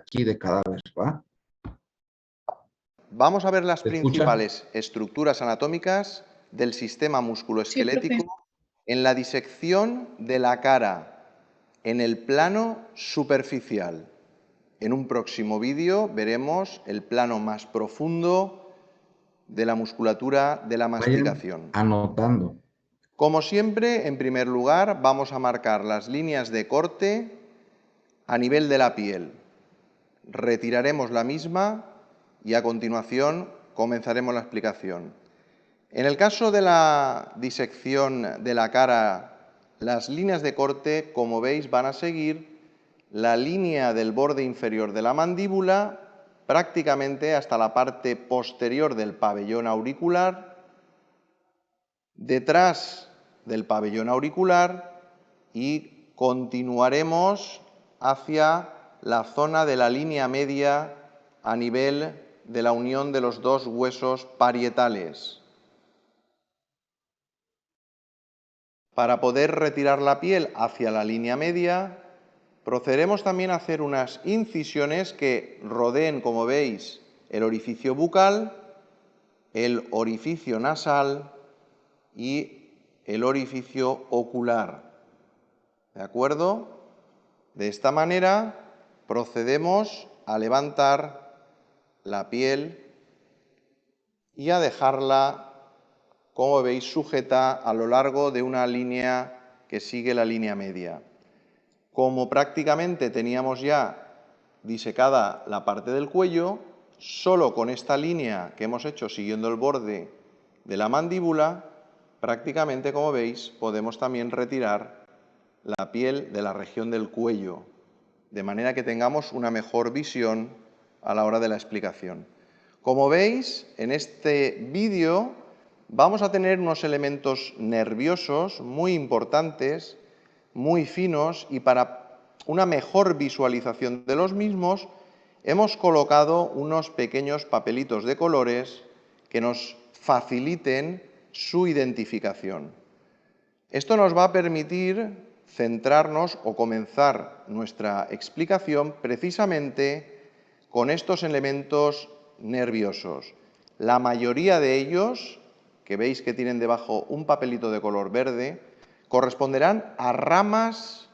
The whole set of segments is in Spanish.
aquí de cadáver, ¿va? Vamos a ver las ¿Se escucha? principales estructuras anatómicas del sistema musculoesquelético en la disección de la cara, en el plano superficial. En un próximo vídeo veremos el plano más profundo de la musculatura de la masticación. Vayan anotando. Como siempre, en primer lugar, vamos a marcar las líneas de corte a nivel de la piel. Retiraremos la misma y a continuación comenzaremos la explicación. En el caso de la disección de la cara, las líneas de corte, como veis, van a seguir la línea del borde inferior de la mandíbula prácticamente hasta la parte posterior del pabellón auricular, detrás del pabellón auricular y continuaremos hacia la zona de la línea media a nivel de la unión de los dos huesos parietales. Para poder retirar la piel hacia la línea media, procederemos también a hacer unas incisiones que rodeen, como veis, el orificio bucal, el orificio nasal y el orificio ocular. ¿De acuerdo? De esta manera procedemos a levantar la piel y a dejarla, como veis, sujeta a lo largo de una línea que sigue la línea media. Como prácticamente teníamos ya disecada la parte del cuello, solo con esta línea que hemos hecho siguiendo el borde de la mandíbula, prácticamente, como veis, podemos también retirar la piel de la región del cuello, de manera que tengamos una mejor visión a la hora de la explicación. Como veis, en este vídeo vamos a tener unos elementos nerviosos muy importantes, muy finos, y para una mejor visualización de los mismos hemos colocado unos pequeños papelitos de colores que nos faciliten su identificación. Esto nos va a permitir centrarnos o comenzar nuestra explicación precisamente con estos elementos nerviosos. La mayoría de ellos, que veis que tienen debajo un papelito de color verde, corresponderán a ramas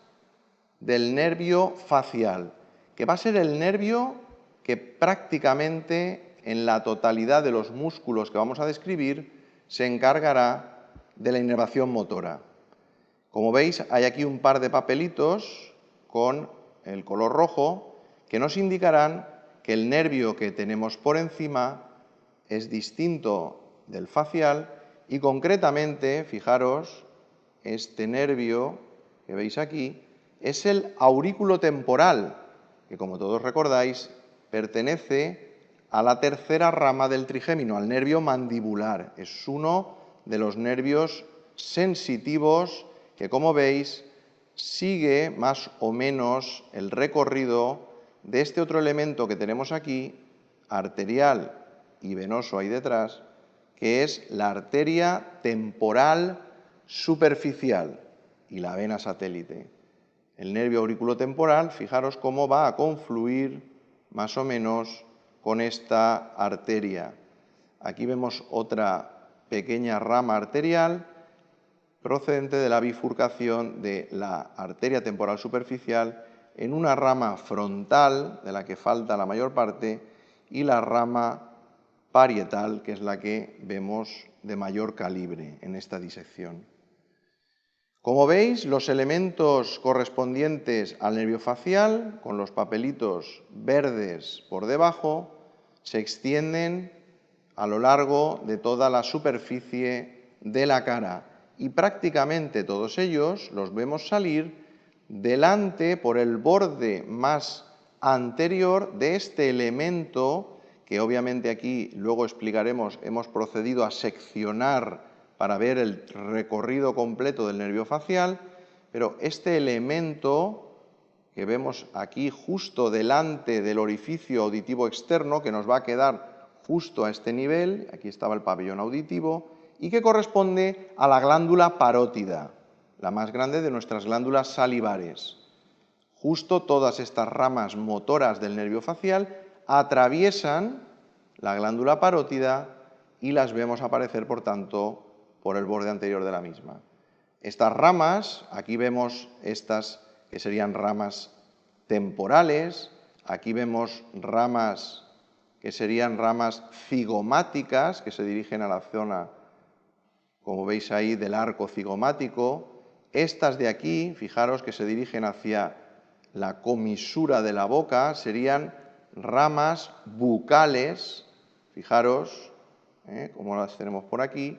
del nervio facial, que va a ser el nervio que prácticamente en la totalidad de los músculos que vamos a describir se encargará de la inervación motora. Como veis, hay aquí un par de papelitos con el color rojo que nos indicarán que el nervio que tenemos por encima es distinto del facial y concretamente, fijaros, este nervio que veis aquí es el aurículo temporal, que como todos recordáis pertenece a la tercera rama del trigémino, al nervio mandibular. Es uno de los nervios sensitivos que, como veis, sigue más o menos el recorrido de este otro elemento que tenemos aquí, arterial y venoso ahí detrás, que es la arteria temporal superficial y la vena satélite. El nervio auriculotemporal, fijaros cómo va a confluir más o menos con esta arteria. Aquí vemos otra pequeña rama arterial procedente de la bifurcación de la arteria temporal superficial en una rama frontal, de la que falta la mayor parte, y la rama parietal, que es la que vemos de mayor calibre en esta disección. Como veis, los elementos correspondientes al nervio facial, con los papelitos verdes por debajo, se extienden a lo largo de toda la superficie de la cara y prácticamente todos ellos los vemos salir delante por el borde más anterior de este elemento que obviamente aquí luego explicaremos, hemos procedido a seccionar para ver el recorrido completo del nervio facial, pero este elemento que vemos aquí justo delante del orificio auditivo externo, que nos va a quedar justo a este nivel, aquí estaba el pabellón auditivo, y que corresponde a la glándula parótida, la más grande de nuestras glándulas salivares. Justo todas estas ramas motoras del nervio facial atraviesan la glándula parótida y las vemos aparecer, por tanto, por el borde anterior de la misma. Estas ramas, aquí vemos estas que serían ramas temporales, aquí vemos ramas que serían ramas cigomáticas, que se dirigen a la zona, como veis ahí, del arco cigomático. Estas de aquí, fijaros que se dirigen hacia la comisura de la boca, serían ramas bucales, fijaros, como las tenemos por aquí,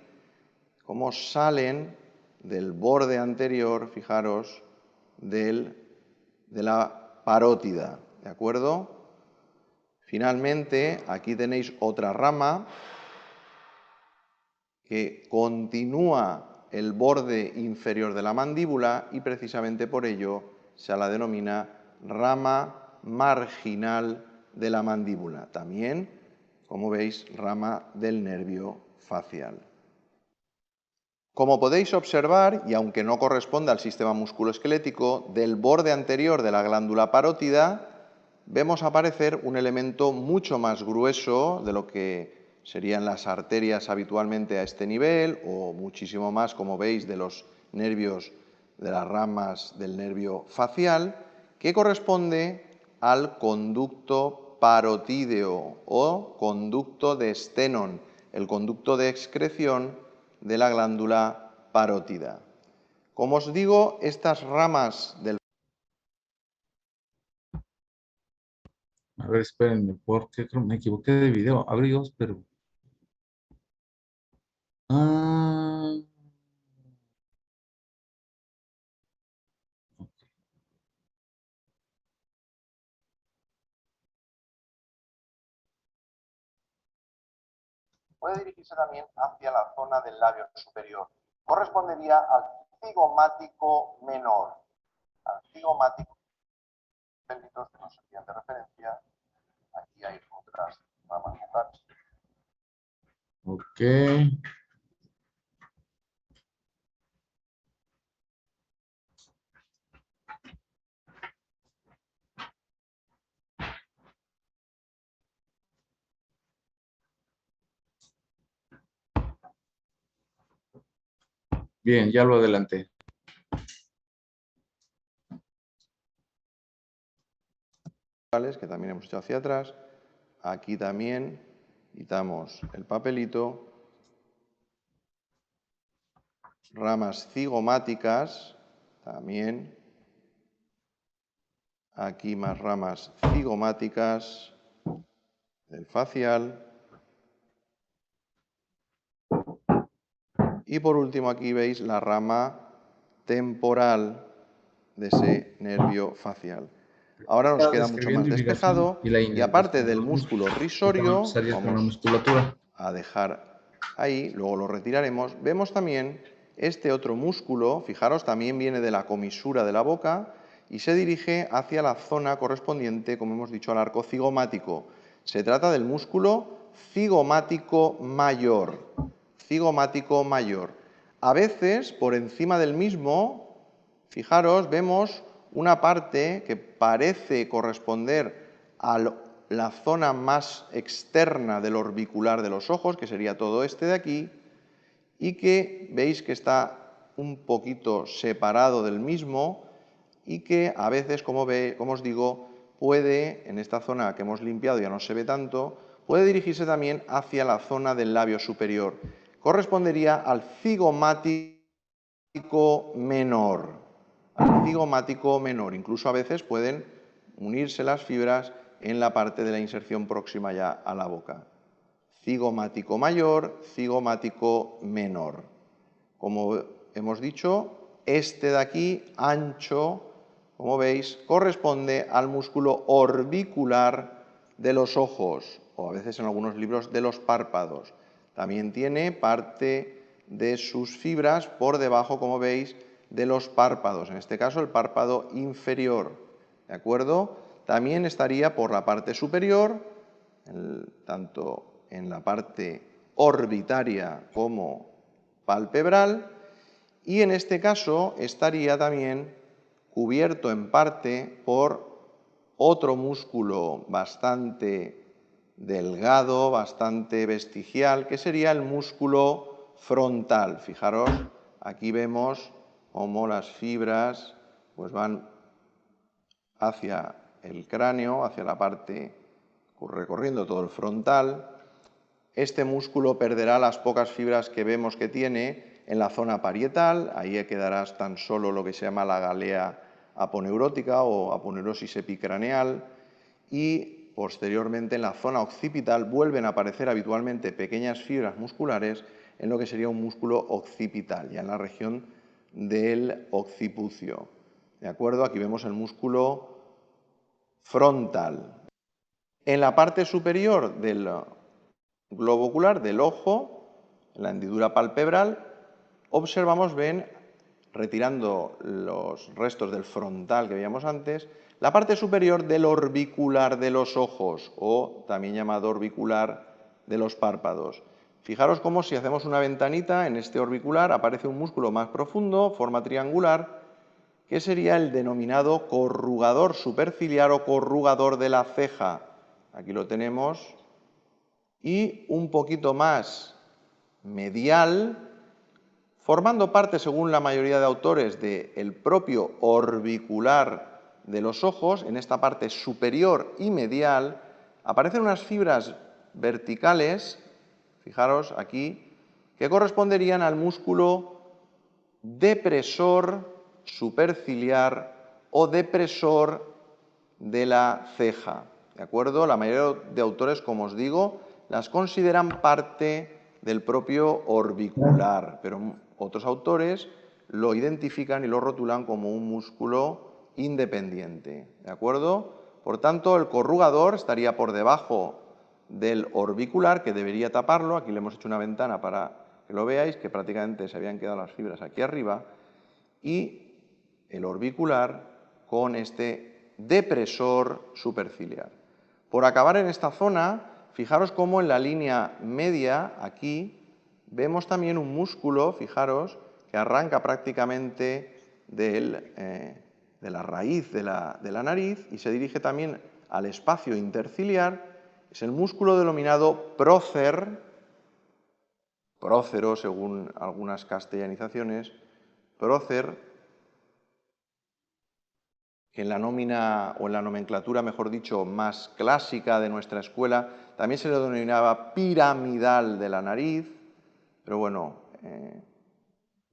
cómo salen del borde anterior, fijaros, de la parótida, ¿de acuerdo? Finalmente, aquí tenéis otra rama que continúa el borde inferior de la mandíbula y precisamente por ello se la denomina rama marginal de la mandíbula. También, como veis, rama del nervio facial. Como podéis observar, y aunque no corresponde al sistema musculoesquelético, del borde anterior de la glándula parótida vemos aparecer un elemento mucho más grueso de lo que serían las arterias habitualmente a este nivel, o muchísimo más, como veis, de los nervios de las ramas del nervio facial, que corresponde al conducto parotídeo o conducto de Stenón, el conducto de excreción de la glándula parótida. Como os digo, estas ramas del... A ver, espérenme, porque creo que me equivoqué de video. Abrí dos, pero... Ah, puede dirigirse también hacia la zona del labio superior. Correspondería al cigomático menor. Al cigomático, que nos servían de referencia. Aquí hay otras ramas bucales. ok. Bien, ya lo adelanté. Que también hemos hecho hacia atrás. Aquí también quitamos el papelito. Ramas cigomáticas, también. Aquí más ramas cigomáticas del facial. Y por último aquí veis la rama temporal de ese nervio facial. Ahora nos queda mucho más despejado y aparte del músculo risorio, vamos a dejar ahí, luego lo retiraremos, vemos también este otro músculo, fijaros, también viene de la comisura de la boca y se dirige hacia la zona correspondiente, como hemos dicho, al arco cigomático. Se trata del músculo cigomático mayor. Cigomático mayor. A veces, por encima del mismo, fijaros, vemos una parte que parece corresponder a la zona más externa del orbicular de los ojos, que sería todo este de aquí, y que veis que está un poquito separado del mismo y que a veces, como os digo, puede, en esta zona que hemos limpiado ya no se ve tanto, puede dirigirse también hacia la zona del labio superior. Correspondería al cigomático menor. Al cigomático menor. Incluso a veces pueden unirse las fibras en la parte de la inserción próxima ya a la boca. Cigomático mayor, cigomático menor. Como hemos dicho, este de aquí, ancho, como veis, corresponde al músculo orbicular de los ojos, o a veces en algunos libros de los párpados. También tiene parte de sus fibras por debajo, como veis, de los párpados, en este caso el párpado inferior, ¿de acuerdo? También estaría por la parte superior, tanto en la parte orbitaria como palpebral, y en este caso estaría también cubierto en parte por otro músculo bastante delgado, bastante vestigial, que sería el músculo frontal. Fijaros, aquí vemos cómo las fibras pues van hacia el cráneo, hacia la parte, recorriendo todo el frontal. Este músculo perderá las pocas fibras que vemos que tiene en la zona parietal, ahí quedará tan solo lo que se llama la galea aponeurótica o aponeurosis epicraneal, y posteriormente en la zona occipital vuelven a aparecer habitualmente pequeñas fibras musculares en lo que sería un músculo occipital, ya en la región del occipucio. ¿De acuerdo? Aquí vemos el músculo frontal. En la parte superior del globo ocular, del ojo, en la hendidura palpebral, observamos, ven, retirando los restos del frontal que veíamos antes, la parte superior del orbicular de los ojos, o también llamado orbicular de los párpados. Fijaros cómo si hacemos una ventanita en este orbicular aparece un músculo más profundo, forma triangular, que sería el denominado corrugador superciliar o corrugador de la ceja. Aquí lo tenemos. Y un poquito más medial, formando parte, según la mayoría de autores, del propio orbicular de los ojos, en esta parte superior y medial, aparecen unas fibras verticales, fijaros aquí, que corresponderían al músculo depresor superciliar o depresor de la ceja. ¿De acuerdo? La mayoría de autores, como os digo, las consideran parte del propio orbicular, pero otros autores lo identifican y lo rotulan como un músculo independiente. ¿De acuerdo? Por tanto, el corrugador estaría por debajo del orbicular, que debería taparlo. Aquí le hemos hecho una ventana para que lo veáis, que prácticamente se habían quedado las fibras aquí arriba, y el orbicular con este depresor superciliar. Por acabar en esta zona, fijaros cómo en la línea media, aquí, vemos también un músculo, fijaros, que arranca prácticamente de la raíz de la nariz y se dirige también al espacio interciliar. Es el músculo denominado prócer, prócero según algunas castellanizaciones, prócer, en la nómina o en la nomenclatura, mejor dicho, más clásica de nuestra escuela, también se le denominaba piramidal de la nariz, pero bueno,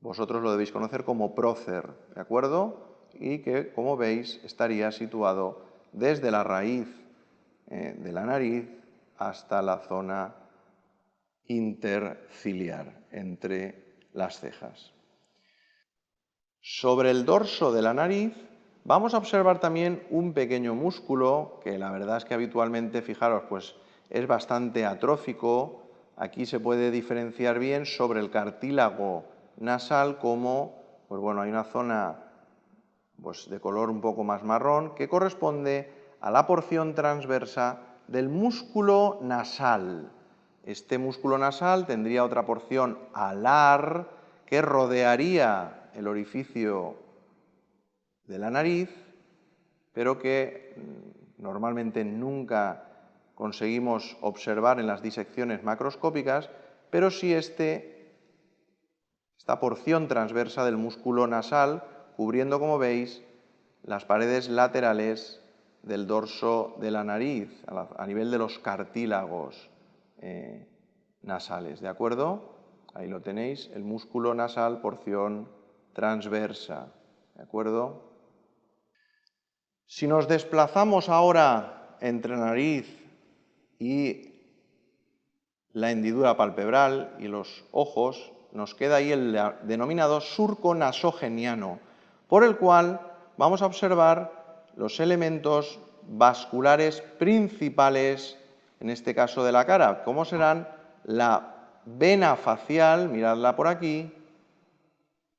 vosotros lo debéis conocer como prócer, ¿de acuerdo? Y que, como veis, estaría situado desde la raíz de la nariz hasta la zona interciliar, entre las cejas. Sobre el dorso de la nariz vamos a observar también un pequeño músculo que la verdad es que habitualmente, fijaros, pues es bastante atrófico. Aquí se puede diferenciar bien sobre el cartílago nasal como, pues bueno, hay una zona pues de color un poco más marrón que corresponde a la porción transversa del músculo nasal. Este músculo nasal tendría otra porción alar que rodearía el orificio de la nariz, pero que normalmente nunca conseguimos observar en las disecciones macroscópicas, pero sí esta porción transversa del músculo nasal, cubriendo, como veis, las paredes laterales del dorso de la nariz, a nivel de los cartílagos nasales, ¿de acuerdo? Ahí lo tenéis, el músculo nasal, porción transversa, ¿de acuerdo? Si nos desplazamos ahora entre nariz y la hendidura palpebral y los ojos, nos queda ahí el denominado surco nasogeniano, por el cual vamos a observar los elementos vasculares principales, en este caso de la cara, como serán la vena facial, miradla por aquí,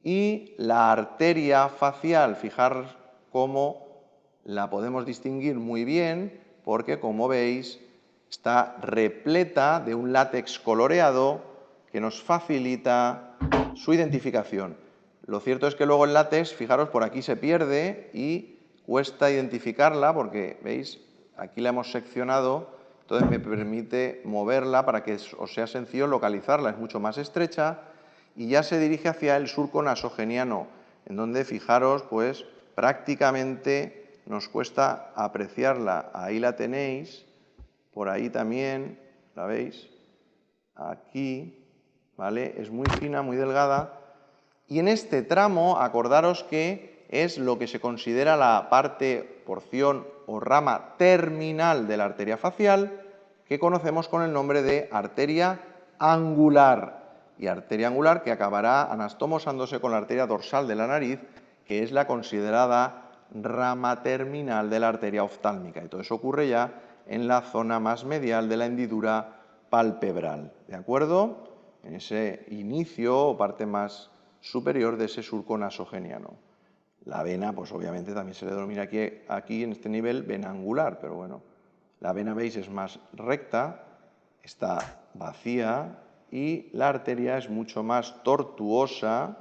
y la arteria facial. Fijar cómo la podemos distinguir muy bien porque, como veis, está repleta de un látex coloreado que nos facilita su identificación. Lo cierto es que luego el látex, fijaros, por aquí se pierde y cuesta identificarla porque, ¿veis? Aquí la hemos seccionado, entonces me permite moverla para que os sea sencillo localizarla, es mucho más estrecha y ya se dirige hacia el surco nasogeniano, en donde, fijaros, pues prácticamente nos cuesta apreciarla. Ahí la tenéis, por ahí también, ¿la veis? Aquí, ¿vale? Es muy fina, muy delgada. Y en este tramo, acordaros que es lo que se considera la parte, porción o rama terminal de la arteria facial, que conocemos con el nombre de arteria angular. Y arteria angular que acabará anastomosándose con la arteria dorsal de la nariz, que es la considerada rama terminal de la arteria oftálmica. Y todo eso ocurre ya en la zona más medial de la hendidura palpebral, ¿de acuerdo? En ese inicio o parte más superior de ese surco nasogeniano. La vena, pues obviamente también se le denomina aquí en este nivel vena angular, pero bueno, la vena, veis, es más recta, está vacía y la arteria es mucho más tortuosa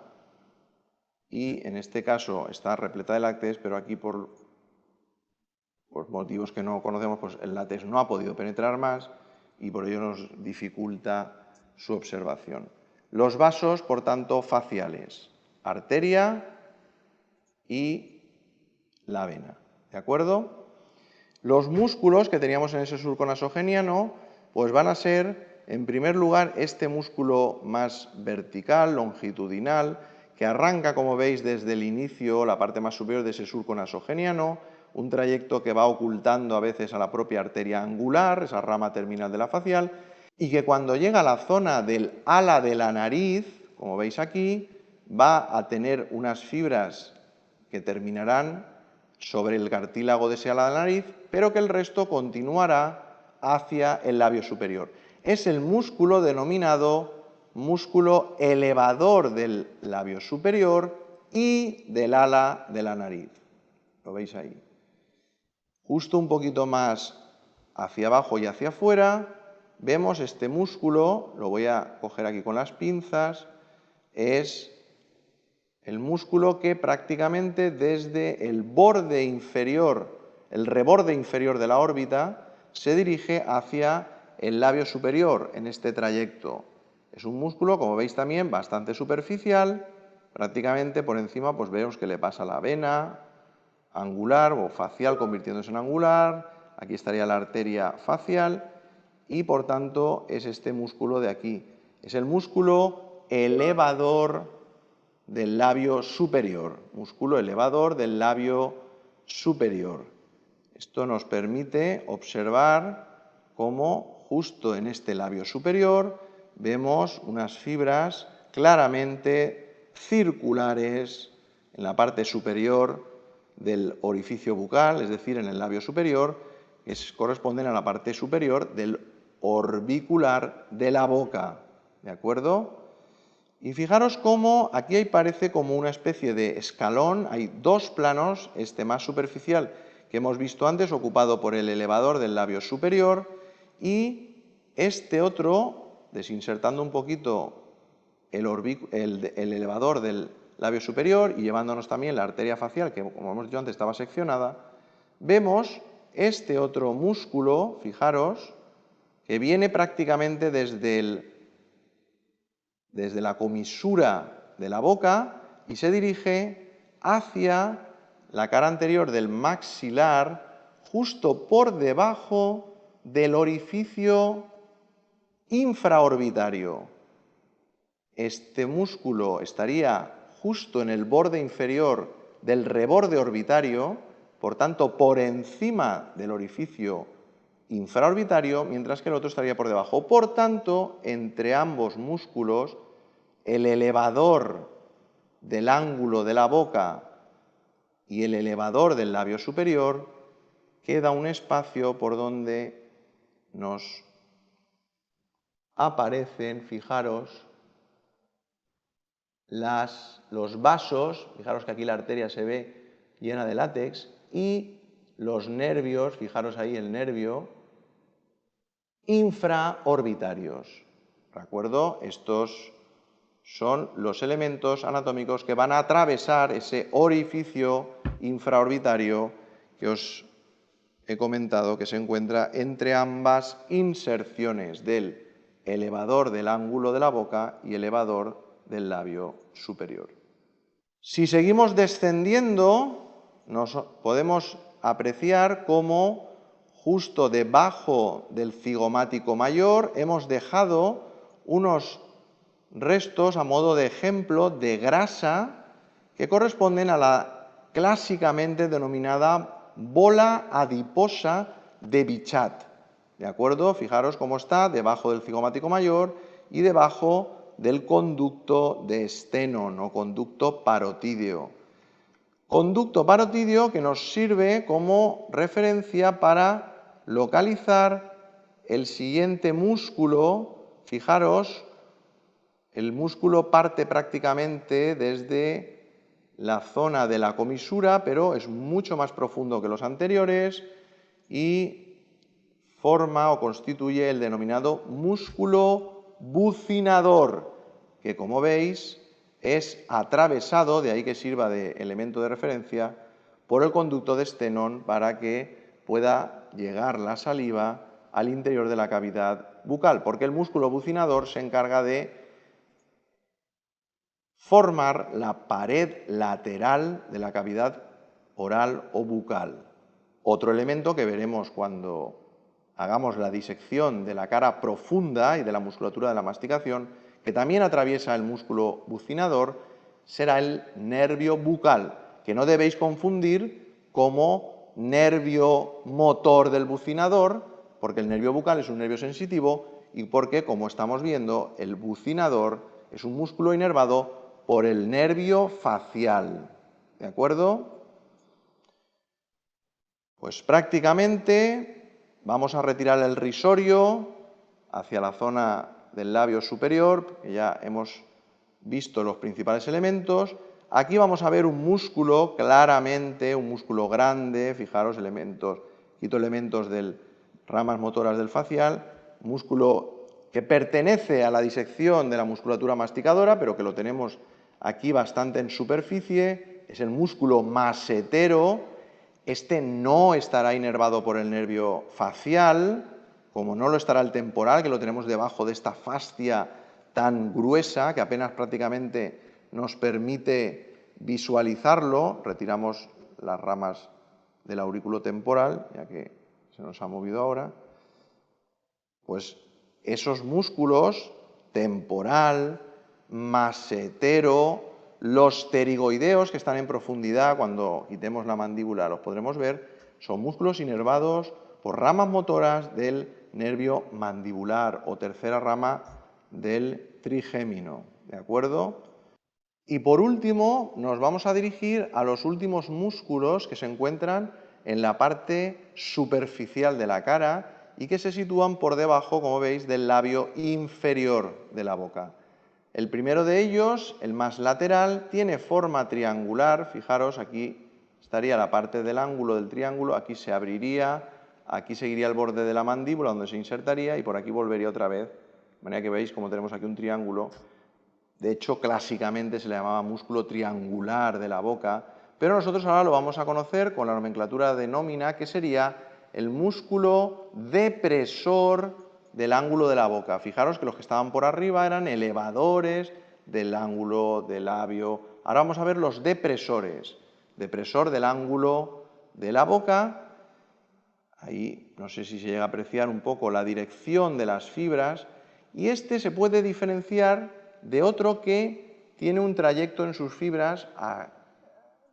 y en este caso está repleta de látex, pero aquí por motivos que no conocemos, pues el látex no ha podido penetrar más y por ello nos dificulta su observación. Los vasos, por tanto, faciales, arteria y la vena, ¿de acuerdo? Los músculos que teníamos en ese surco nasogeniano, pues van a ser, en primer lugar, este músculo más vertical, longitudinal, que arranca, como veis, desde el inicio, la parte más superior de ese surco nasogeniano, un trayecto que va ocultando a veces a la propia arteria angular, esa rama terminal de la facial, y que cuando llega a la zona del ala de la nariz, como veis aquí, va a tener unas fibras que terminarán sobre el cartílago de ese ala de la nariz, pero que el resto continuará hacia el labio superior. Es el músculo denominado músculo elevador del labio superior y del ala de la nariz. ¿Lo veis ahí? Justo un poquito más hacia abajo y hacia afuera, vemos este músculo, lo voy a coger aquí con las pinzas, es el músculo que prácticamente desde el borde inferior, el reborde inferior de la órbita, se dirige hacia el labio superior en este trayecto. Es un músculo, como veis también, bastante superficial, prácticamente por encima pues vemos que le pasa la vena angular o facial convirtiéndose en angular, aquí estaría la arteria facial y por tanto es este músculo de aquí. Es el músculo elevador del labio superior, músculo elevador del labio superior. Esto nos permite observar cómo justo en este labio superior vemos unas fibras claramente circulares en la parte superior del orificio bucal, es decir, en el labio superior, que corresponden a la parte superior del orbicular de la boca, ¿de acuerdo? Y fijaros cómo aquí parece como una especie de escalón, hay dos planos, este más superficial que hemos visto antes, ocupado por el elevador del labio superior, y este otro, desinsertando un poquito el elevador del labio superior y llevándonos también la arteria facial, que como hemos dicho antes estaba seccionada, vemos este otro músculo, fijaros, que viene prácticamente desde la comisura de la boca y se dirige hacia la cara anterior del maxilar, justo por debajo del orificio infraorbitario. Este músculo estaría justo en el borde inferior del reborde orbitario, por tanto por encima del orificio infraorbitario, mientras que el otro estaría por debajo. Por tanto, entre ambos músculos, el elevador del ángulo de la boca y el elevador del labio superior, queda un espacio por donde nos aparecen, fijaros, los vasos, fijaros que aquí la arteria se ve llena de látex, y los nervios, fijaros ahí el nervio, infraorbitarios. ¿De acuerdo? Estos son los elementos anatómicos que van a atravesar ese orificio infraorbitario que os he comentado que se encuentra entre ambas inserciones del elevador del ángulo de la boca y elevador del labio superior. Si seguimos descendiendo, podemos apreciar cómo justo debajo del cigomático mayor hemos dejado unos restos a modo de ejemplo de grasa que corresponden a la clásicamente denominada bola adiposa de Bichat. ¿De acuerdo? Fijaros cómo está debajo del cigomático mayor y debajo del conducto de Stenón o conducto parotídeo. Conducto parotídeo que nos sirve como referencia para localizar el siguiente músculo. Fijaros, el músculo parte prácticamente desde la zona de la comisura, pero es mucho más profundo que los anteriores y forma o constituye el denominado músculo bucinador, que como veis es atravesado, de ahí que sirva de elemento de referencia, por el conducto de Stenón para que pueda llegar la saliva al interior de la cavidad bucal, porque el músculo bucinador se encarga de formar la pared lateral de la cavidad oral o bucal. Otro elemento que veremos cuando hagamos la disección de la cara profunda y de la musculatura de la masticación, que también atraviesa el músculo bucinador, será el nervio bucal, que no debéis confundir como nervio motor del bucinador, porque el nervio bucal es un nervio sensitivo y porque, como estamos viendo, el bucinador es un músculo inervado por el nervio facial. ¿De acuerdo? Pues prácticamente vamos a retirar el risorio hacia la zona del labio superior, que ya hemos visto los principales elementos. Aquí vamos a ver un músculo claramente, un músculo grande, fijaros quito elementos de ramas motoras del facial, músculo que pertenece a la disección de la musculatura masticadora, pero que lo tenemos aquí bastante en superficie, es el músculo masetero. Este no estará inervado por el nervio facial, como no lo estará el temporal, que lo tenemos debajo de esta fascia tan gruesa que apenas prácticamente nos permite visualizarlo. Retiramos las ramas del aurículo temporal, ya que se nos ha movido ahora. Pues esos músculos, temporal, masetero, los pterigoideos, que están en profundidad, cuando quitemos la mandíbula los podremos ver, son músculos inervados por ramas motoras del nervio mandibular o tercera rama del trigémino. ¿De acuerdo? Y por último, nos vamos a dirigir a los últimos músculos que se encuentran en la parte superficial de la cara y que se sitúan por debajo, como veis, del labio inferior de la boca. El primero de ellos, el más lateral, tiene forma triangular. Fijaros, aquí estaría la parte del ángulo del triángulo, aquí se abriría, aquí seguiría el borde de la mandíbula donde se insertaría y por aquí volvería otra vez. De manera que veis como tenemos aquí un triángulo. De hecho, clásicamente se le llamaba músculo triangular de la boca, pero nosotros ahora lo vamos a conocer con la nomenclatura de nómina, que sería el músculo depresor del ángulo de la boca. Fijaros que los que estaban por arriba eran elevadores del ángulo del labio. Ahora vamos a ver los depresores. Depresor del ángulo de la boca. Ahí no sé si se llega a apreciar un poco la dirección de las fibras. Y este se puede diferenciar de otro que tiene un trayecto en sus fibras,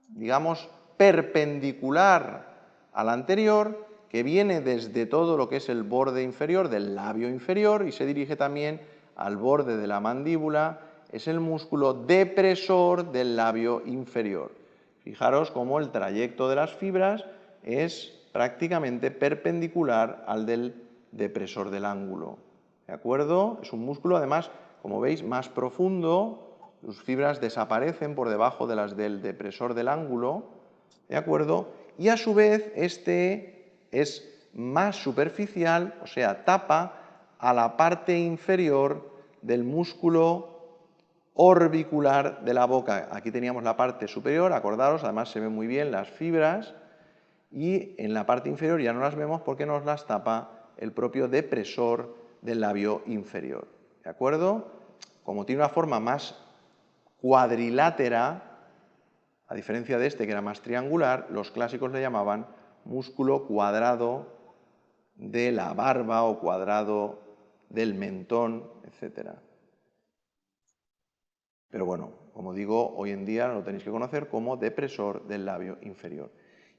digamos, perpendicular al anterior, que viene desde todo lo que es el borde inferior del labio inferior y se dirige también al borde de la mandíbula. Es el músculo depresor del labio inferior. Fijaros cómo el trayecto de las fibras es prácticamente perpendicular al del depresor del ángulo. ¿De acuerdo? Es un músculo, además, como veis, más profundo. Sus fibras desaparecen por debajo de las del depresor del ángulo. ¿De acuerdo? Y a su vez, este es más superficial, o sea, tapa a la parte inferior del músculo orbicular de la boca. Aquí teníamos la parte superior, acordaros, además se ven muy bien las fibras, y en la parte inferior ya no las vemos porque nos las tapa el propio depresor del labio inferior. ¿De acuerdo? Como tiene una forma más cuadrilátera, a diferencia de este que era más triangular, los clásicos le llamaban músculo cuadrado de la barba o cuadrado del mentón, etc. Pero bueno, como digo, hoy en día lo tenéis que conocer como depresor del labio inferior.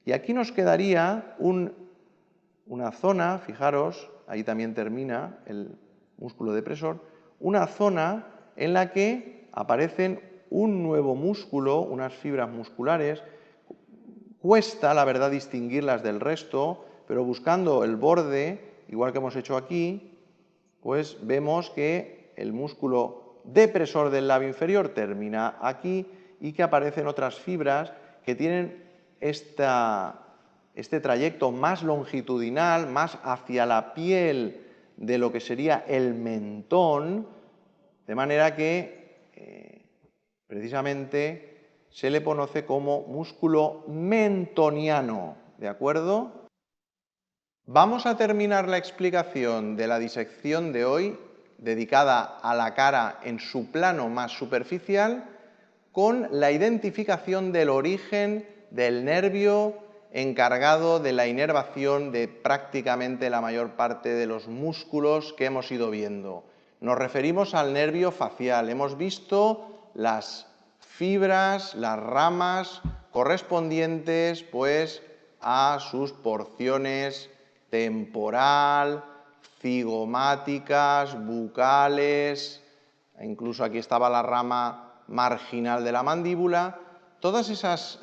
Y aquí nos quedaría una zona, fijaros, ahí también termina el músculo depresor, una zona en la que aparecen un nuevo músculo, unas fibras musculares. Cuesta, la verdad, distinguirlas del resto, pero buscando el borde, igual que hemos hecho aquí, pues vemos que el músculo depresor del labio inferior termina aquí y que aparecen otras fibras que tienen este trayecto más longitudinal, más hacia la piel de lo que sería el mentón, de manera que precisamente se le conoce como músculo mentoniano, ¿de acuerdo? Vamos a terminar la explicación de la disección de hoy, dedicada a la cara en su plano más superficial, con la identificación del origen del nervio encargado de la inervación de prácticamente la mayor parte de los músculos que hemos ido viendo. Nos referimos al nervio facial. Hemos visto las fibras, las ramas correspondientes pues a sus porciones temporal, cigomáticas, bucales, incluso aquí estaba la rama marginal de la mandíbula. Todas esas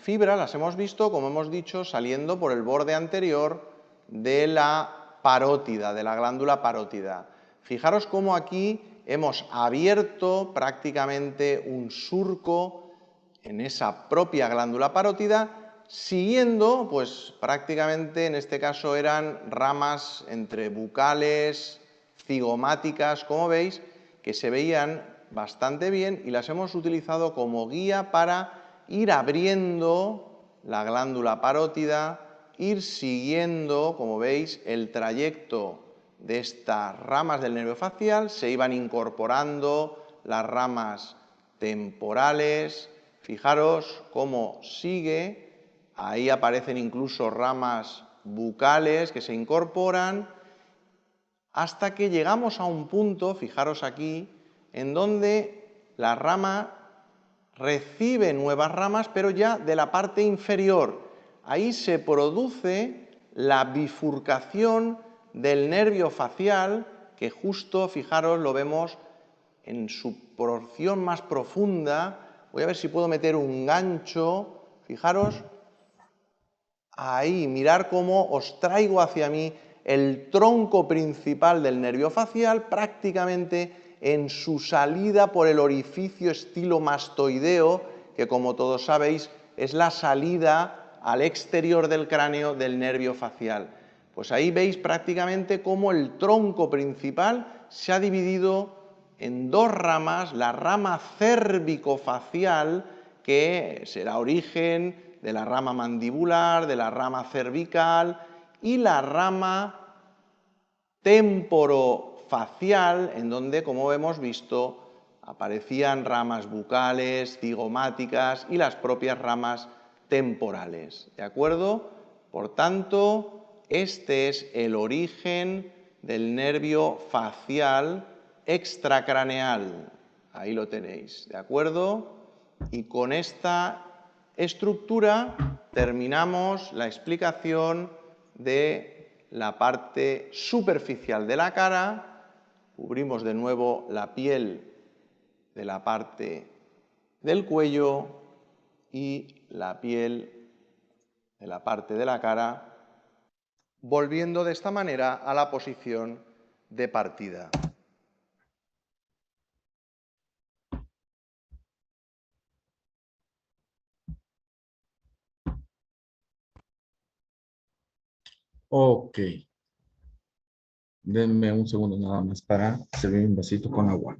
fibras las hemos visto, como hemos dicho, saliendo por el borde anterior de la parótida, de la glándula parótida. Fijaros cómo aquí hemos abierto prácticamente un surco en esa propia glándula parótida, siguiendo, pues prácticamente en este caso eran ramas entre bucales, cigomáticas, como veis, que se veían bastante bien y las hemos utilizado como guía para ir abriendo la glándula parótida, ir siguiendo, como veis, el trayecto de estas ramas del nervio facial, se iban incorporando las ramas temporales. Fijaros cómo sigue, ahí aparecen incluso ramas bucales que se incorporan, hasta que llegamos a un punto, fijaros aquí, en donde la rama recibe nuevas ramas, pero ya de la parte inferior. Ahí se produce la bifurcación del nervio facial, que justo, fijaros, lo vemos en su porción más profunda. Voy a ver si puedo meter un gancho, fijaros, ahí, mirar cómo os traigo hacia mí el tronco principal del nervio facial, prácticamente en su salida por el orificio estilomastoideo, que como todos sabéis es la salida al exterior del cráneo del nervio facial. Pues ahí veis prácticamente cómo el tronco principal se ha dividido en dos ramas, la rama cérvico-facial, que será origen de la rama mandibular, de la rama cervical, y la rama temporofacial, en donde, como hemos visto, aparecían ramas bucales, cigomáticas y las propias ramas temporales. ¿De acuerdo? Por tanto, este es el origen del nervio facial extracraneal. Ahí lo tenéis, ¿de acuerdo? Y con esta estructura terminamos la explicación de la parte superficial de la cara. Cubrimos de nuevo la piel de la parte del cuello y la piel de la parte de la cara, volviendo de esta manera a la posición de partida. Ok. Denme un segundo nada más para servir un vasito con agua.